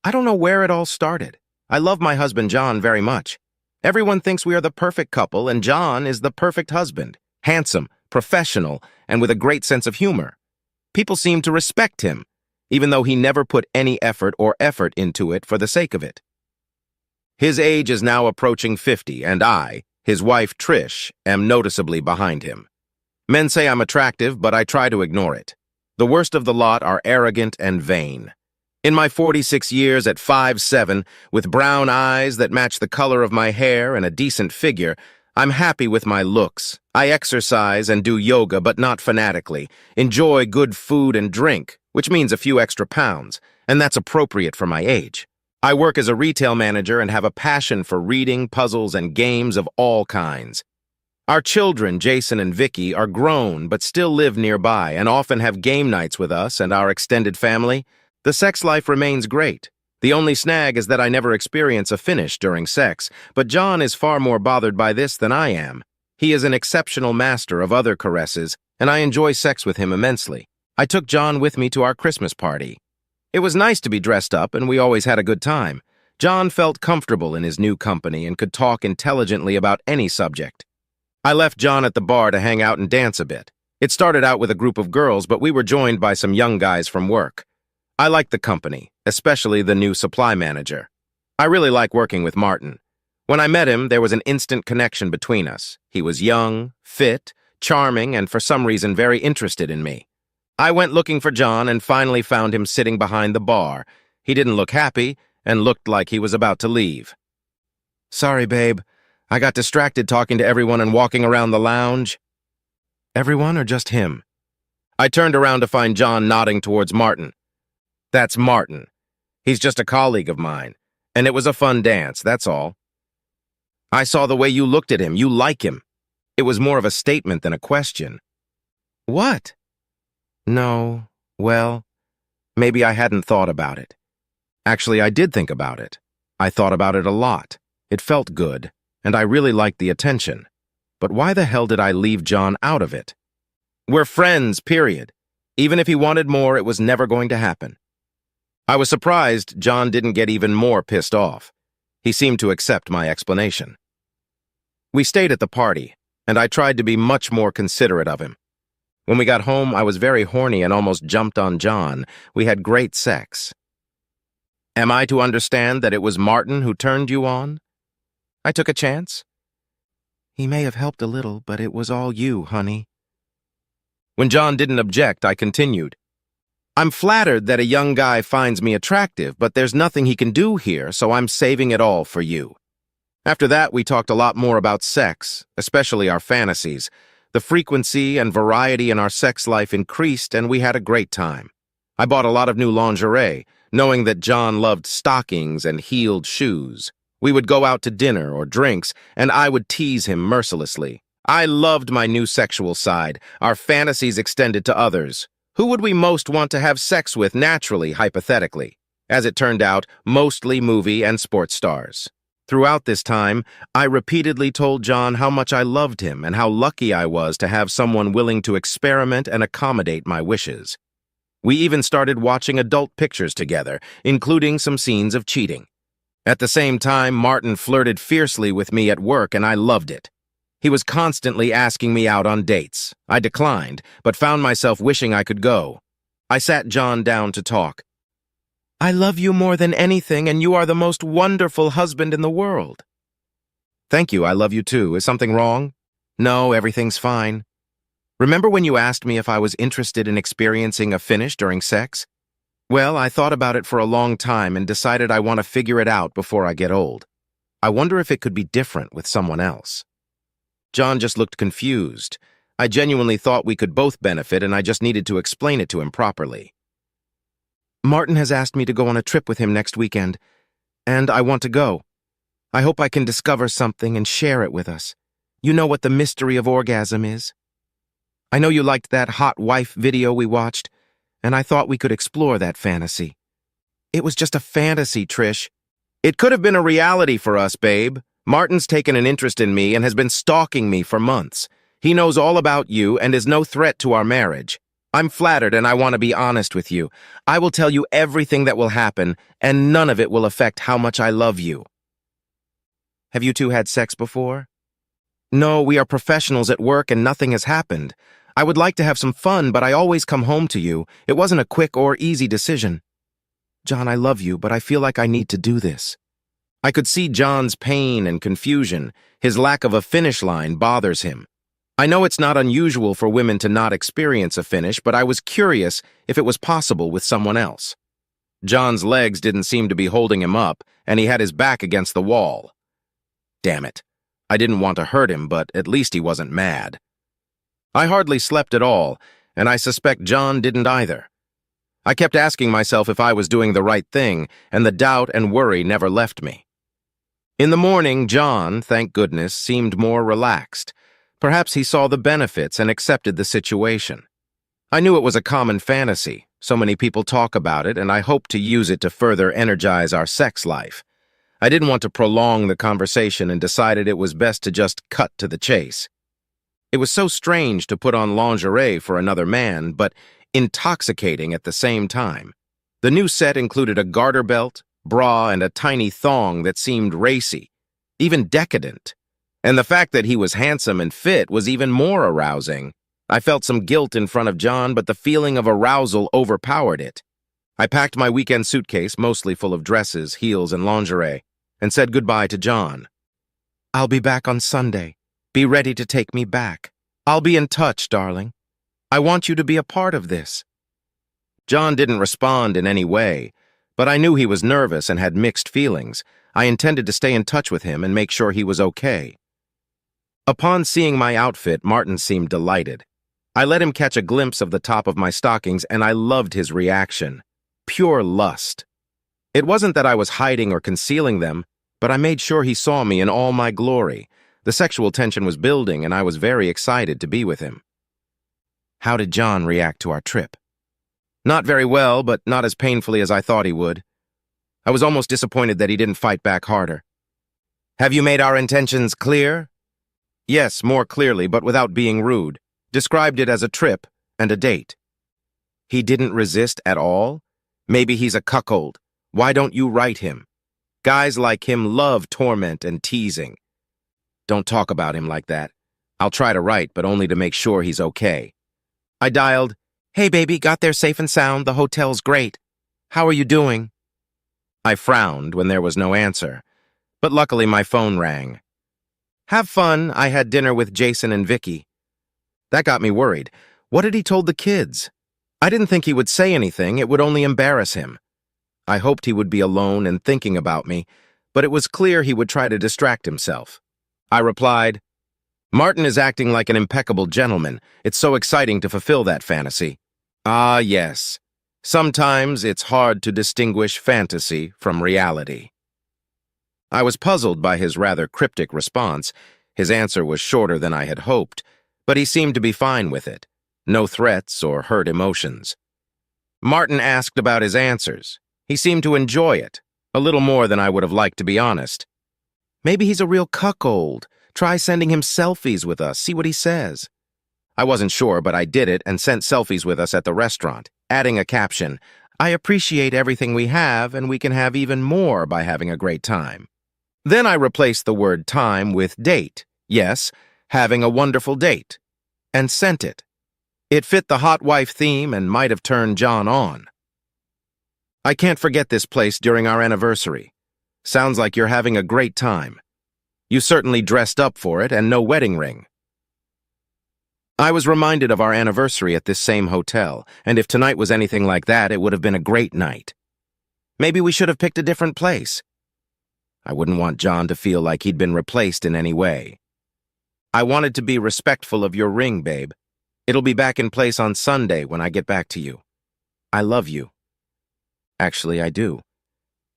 I don't know where it all started. I love my husband John very much. Everyone thinks we are the perfect couple, and John is the perfect husband. Handsome, professional, and with a great sense of humor. People seem to respect him, even though he never put any effort into it for the sake of it. His age is now approaching 50, and I, his wife Trish, am noticeably behind him. Men say I'm attractive, but I try to ignore it. The worst of the lot are arrogant and vain. In my 46 years at 5'7", with brown eyes that match the color of my hair and a decent figure, I'm happy with my looks. I exercise and do yoga, but not fanatically. Enjoy good food and drink, which means a few extra pounds, and that's appropriate for my age. I work as a retail manager and have a passion for reading, puzzles, and games of all kinds. Our children, Jason and Vicky, are grown but still live nearby and often have game nights with us and our extended family. The sex life remains great. The only snag is that I never experience a finish during sex, but John is far more bothered by this than I am. He is an exceptional master of other caresses, and I enjoy sex with him immensely. I took John with me to our Christmas party. It was nice to be dressed up, and we always had a good time. John felt comfortable in his new company and could talk intelligently about any subject. I left John at the bar to hang out and dance a bit. It started out with a group of girls, but we were joined by some young guys from work. I liked the company, especially the new supply manager. I really like working with Martin. When I met him, there was an instant connection between us. He was young, fit, charming, and for some reason very interested in me. I went looking for John and finally found him sitting behind the bar. He didn't look happy and looked like he was about to leave. "Sorry, babe. I got distracted talking to everyone and walking around the lounge." "Everyone or just him?" I turned around to find John nodding towards Martin. "That's Martin. He's just a colleague of mine, and it was a fun dance, that's all." "I saw the way you looked at him. You like him." It was more of a statement than a question. "What?" "No, well, maybe I hadn't thought about it. Actually, I did think about it. I thought about it a lot. It felt good, and I really liked the attention. But why the hell did I leave John out of it? We're friends, period. Even if he wanted more, it was never going to happen." I was surprised John didn't get even more pissed off. He seemed to accept my explanation. We stayed at the party, and I tried to be much more considerate of him. When we got home, I was very horny and almost jumped on John. We had great sex. Am I to understand that it was Martin who turned you on? I took a chance. He may have helped a little, but it was all you, honey. When John didn't object, I continued. I'm flattered that a young guy finds me attractive, but there's nothing he can do here, so I'm saving it all for you. After that, we talked a lot more about sex, especially our fantasies. The frequency and variety in our sex life increased, and we had a great time. I bought a lot of new lingerie, knowing that John loved stockings and heeled shoes. We would go out to dinner or drinks, and I would tease him mercilessly. I loved my new sexual side. Our fantasies extended to others. Who would we most want to have sex with naturally, hypothetically? As it turned out, mostly movie and sports stars. Throughout this time, I repeatedly told John how much I loved him and how lucky I was to have someone willing to experiment and accommodate my wishes. We even started watching adult pictures together, including some scenes of cheating. At the same time, Martin flirted fiercely with me at work, and I loved it. He was constantly asking me out on dates. I declined, but found myself wishing I could go. I sat John down to talk. I love you more than anything, and you are the most wonderful husband in the world. Thank you, I love you too. Is something wrong? No, everything's fine. Remember when you asked me if I was interested in experiencing a finish during sex? Well, I thought about it for a long time and decided I want to figure it out before I get old. I wonder if it could be different with someone else. John just looked confused. I genuinely thought we could both benefit, and I just needed to explain it to him properly. Martin has asked me to go on a trip with him next weekend, and I want to go. I hope I can discover something and share it with us. You know what the mystery of orgasm is? I know you liked that hot wife video we watched, and I thought we could explore that fantasy. It was just a fantasy, Trish. It could have been a reality for us, babe. Martin's taken an interest in me and has been stalking me for months. He knows all about you and is no threat to our marriage. I'm flattered and I want to be honest with you. I will tell you everything that will happen, and none of it will affect how much I love you. Have you two had sex before? No, we are professionals at work and nothing has happened. I would like to have some fun, but I always come home to you. It wasn't a quick or easy decision. John, I love you, but I feel like I need to do this. I could see John's pain and confusion. His lack of a finish line bothers him. I know it's not unusual for women to not experience a finish, but I was curious if it was possible with someone else. John's legs didn't seem to be holding him up, and he had his back against the wall. Damn it. I didn't want to hurt him, but at least he wasn't mad. I hardly slept at all, and I suspect John didn't either. I kept asking myself if I was doing the right thing, and the doubt and worry never left me. In the morning, John, thank goodness, seemed more relaxed. Perhaps he saw the benefits and accepted the situation. I knew it was a common fantasy. So many people talk about it, and I hoped to use it to further energize our sex life. I didn't want to prolong the conversation and decided it was best to just cut to the chase. It was so strange to put on lingerie for another man, but intoxicating at the same time. The new set included a garter belt, bra, and a tiny thong that seemed racy, even decadent. And the fact that he was handsome and fit was even more arousing. I felt some guilt in front of John, but the feeling of arousal overpowered it. I packed my weekend suitcase, mostly full of dresses, heels, and lingerie, and said goodbye to John. I'll be back on Sunday. Be ready to take me back. I'll be in touch, darling. I want you to be a part of this. John didn't respond in any way, but I knew he was nervous and had mixed feelings. I intended to stay in touch with him and make sure he was okay. Upon seeing my outfit, Martin seemed delighted. I let him catch a glimpse of the top of my stockings, and I loved his reaction. Pure lust. It wasn't that I was hiding or concealing them, but I made sure he saw me in all my glory. The sexual tension was building, and I was very excited to be with him. How did John react to our trip? Not very well, but not as painfully as I thought he would. I was almost disappointed that he didn't fight back harder. Have you made our intentions clear? Yes, more clearly, but without being rude. Described it as a trip and a date. He didn't resist at all? Maybe he's a cuckold. Why don't you write him? Guys like him love torment and teasing. Don't talk about him like that. I'll try to write, but only to make sure he's okay. I dialed, "Hey baby, got there safe and sound, the hotel's great. How are you doing?" I frowned when there was no answer, but luckily my phone rang. "Have fun, I had dinner with Jason and Vicky." That got me worried. What had he told the kids? I didn't think he would say anything, it would only embarrass him. I hoped he would be alone and thinking about me, but it was clear he would try to distract himself. I replied, "Martin is acting like an impeccable gentleman. It's so exciting to fulfill that fantasy." Ah, yes. Sometimes it's hard to distinguish fantasy from reality. I was puzzled by his rather cryptic response. His answer was shorter than I had hoped, but he seemed to be fine with it. No threats or hurt emotions. Martin asked about his answers. He seemed to enjoy it, a little more than I would have liked, to be honest. Maybe he's a real cuckold. Try sending him selfies with us, see what he says. I wasn't sure, but I did it and sent selfies with us at the restaurant, adding a caption, "I appreciate everything we have, and we can have even more by having a great time." Then I replaced the word time with date. Yes, having a wonderful date. And sent it. It fit the hot wife theme and might have turned John on. "I can't forget this place during our anniversary. Sounds like you're having a great time. You certainly dressed up for it, and no wedding ring." I was reminded of our anniversary at this same hotel, and if tonight was anything like that, it would have been a great night. Maybe we should have picked a different place. I wouldn't want John to feel like he'd been replaced in any way. "I wanted to be respectful of your ring, babe. It'll be back in place on Sunday when I get back to you. I love you." Actually, I do.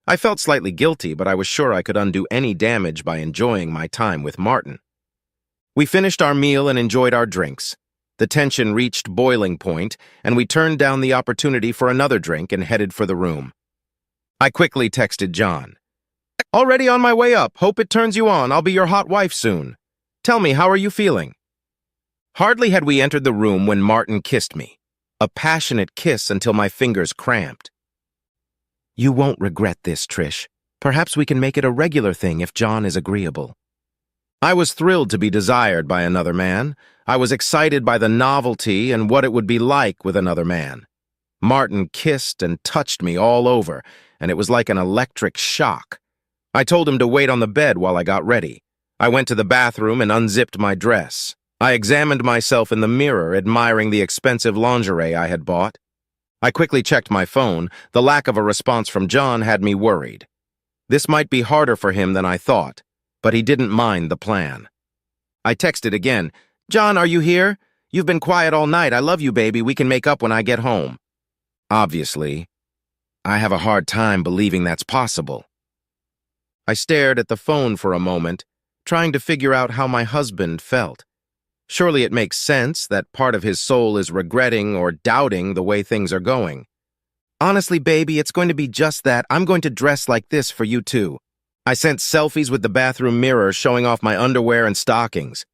I felt slightly guilty, but I was sure I could undo any damage by enjoying my time with Martin. We finished our meal and enjoyed our drinks. The tension reached boiling point, and we turned down the opportunity for another drink and headed for the room. I quickly texted John. "Already on my way up. Hope it turns you on. I'll be your hot wife soon. Tell me, how are you feeling?" Hardly had we entered the room when Martin kissed me. a passionate kiss until my fingers cramped. You won't regret this, Trish. Perhaps we can make it a regular thing if John is agreeable. I was thrilled to be desired by another man. I was excited by the novelty and what it would be like with another man. Martin kissed and touched me all over, and it was like an electric shock. I told him to wait on the bed while I got ready. I went to the bathroom and unzipped my dress. I examined myself in the mirror, admiring the expensive lingerie I had bought. I quickly checked my phone. The lack of a response from John had me worried. This might be harder for him than I thought, but he didn't mind the plan. I texted again. John, are you here? You've been quiet all night. I love you, baby. We can make up when I get home. Obviously, I have a hard time believing that's possible. I stared at the phone for a moment, trying to figure out how my husband felt. Surely it makes sense that part of his soul is regretting or doubting the way things are going. Honestly, baby, it's going to be just that. I'm going to dress like this for you too. I sent selfies with the bathroom mirror showing off my underwear and stockings.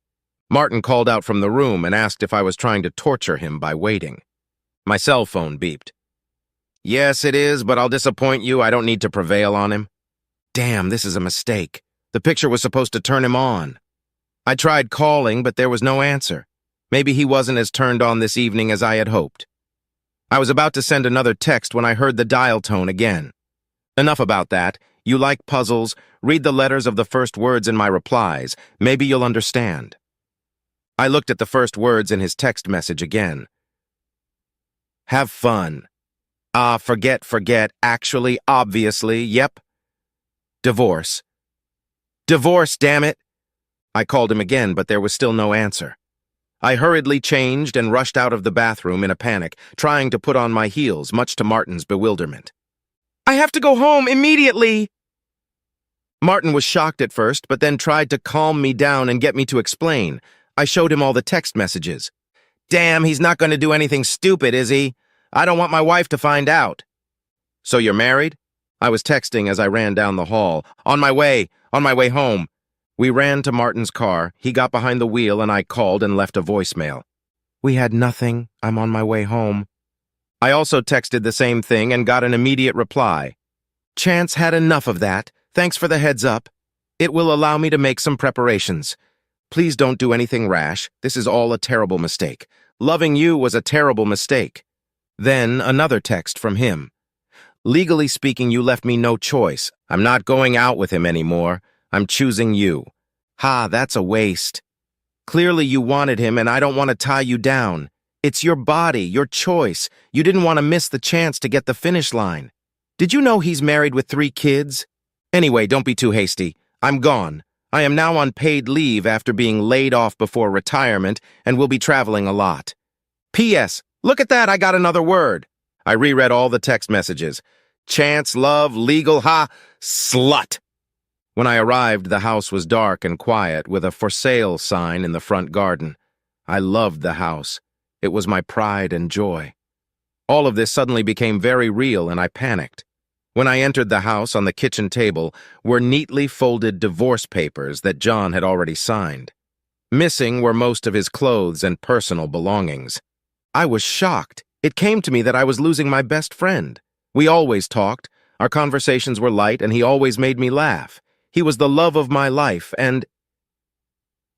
Martin called out from the room and asked if I was trying to torture him by waiting. My cell phone beeped. Yes, it is, but I'll disappoint you. I don't need to prevail on him. Damn, this is a mistake. The picture was supposed to turn him on. I tried calling, but there was no answer. Maybe he wasn't as turned on this evening as I had hoped. I was about to send another text when I heard the dial tone again. Enough about that. You like puzzles. Read the letters of the first words in my replies. Maybe you'll understand. I looked at the first words in his text message again. Have fun. Forget, actually, obviously, yep. Divorce. Divorce, damn it! I called him again, but there was still no answer. I hurriedly changed and rushed out of the bathroom in a panic, trying to put on my heels, much to Martin's bewilderment. I have to go home immediately! Martin was shocked at first, but then tried to calm me down and get me to explain. I showed him all the text messages. Damn, he's not going to do anything stupid, is he? I don't want my wife to find out. So you're married? I was texting as I ran down the hall. On my way home. We ran to Martin's car. He got behind the wheel and I called and left a voicemail. We had nothing. I'm on my way home. I also texted the same thing and got an immediate reply. Chance had enough of that. Thanks for the heads up. It will allow me to make some preparations. Please don't do anything rash. This is all a terrible mistake. Loving you was a terrible mistake. Then another text from him. Legally speaking, you left me no choice. I'm not going out with him anymore. I'm choosing you. Ha, that's a waste. Clearly you wanted him and I don't want to tie you down. It's your body, your choice. You didn't want to miss the chance to get the finish line. Did you know he's married with 3 kids? Anyway, don't be too hasty. I'm gone. I am now on paid leave after being laid off before retirement and will be traveling a lot. P.S. Look at that, I got another word. I reread all the text messages. Chance, love, legal, slut. When I arrived, the house was dark and quiet with a for sale sign in the front garden. I loved the house. It was my pride and joy. All of this suddenly became very real and I panicked. When I entered the house, on the kitchen table were neatly folded divorce papers that John had already signed. Missing were most of his clothes and personal belongings. I was shocked. It came to me that I was losing my best friend. We always talked. Our conversations were light and he always made me laugh. He was the love of my life and...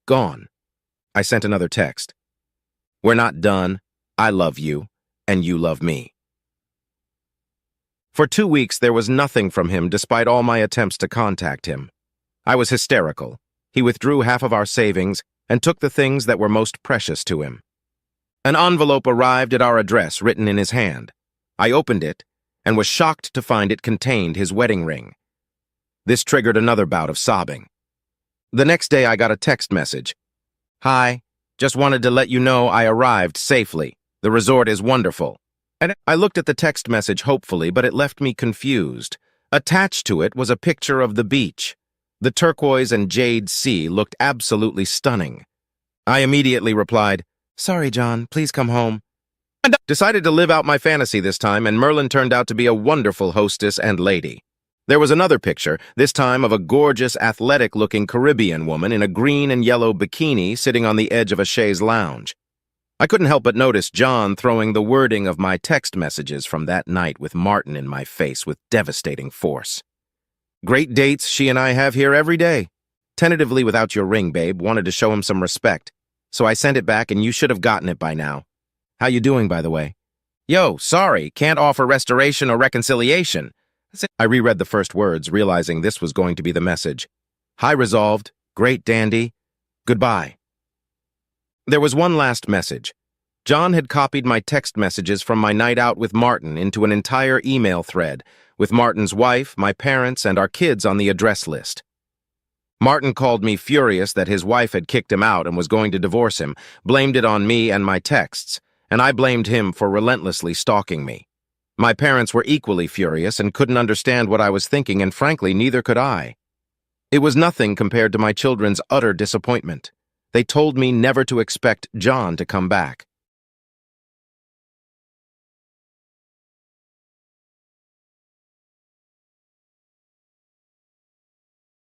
Gone. I sent another text. We're not done. I love you, and you love me. For 2 weeks, there was nothing from him despite all my attempts to contact him. I was hysterical. He withdrew half of our savings and took the things that were most precious to him. An envelope arrived at our address written in his hand. I opened it and was shocked to find it contained his wedding ring. This triggered another bout of sobbing. The next day, I got a text message. Hi, just wanted to let you know I arrived safely. The resort is wonderful. And I looked at the text message hopefully, but it left me confused. Attached to it was a picture of the beach. The turquoise and jade sea looked absolutely stunning. I immediately replied, Sorry, John, please come home. And I decided to live out my fantasy this time, and Merlin turned out to be a wonderful hostess and lady. There was another picture, this time of a gorgeous, athletic-looking Caribbean woman in a green and yellow bikini sitting on the edge of a chaise lounge. I couldn't help but notice John throwing the wording of my text messages from that night with Martin in my face with devastating force. Great dates she and I have here every day. Tentatively without your ring, babe, wanted to show him some respect. So I sent it back and you should have gotten it by now. How you doing, by the way? Yo, sorry, can't offer restoration or reconciliation. I reread the first words, realizing this was going to be the message. High resolved, great dandy, goodbye. There was one last message. John had copied my text messages from my night out with Martin into an entire email thread, with Martin's wife, my parents, and our kids on the address list. Martin called me furious that his wife had kicked him out and was going to divorce him, blamed it on me and my texts, and I blamed him for relentlessly stalking me. My parents were equally furious and couldn't understand what I was thinking, and frankly, neither could I. It was nothing compared to my children's utter disappointment. They told me never to expect John to come back.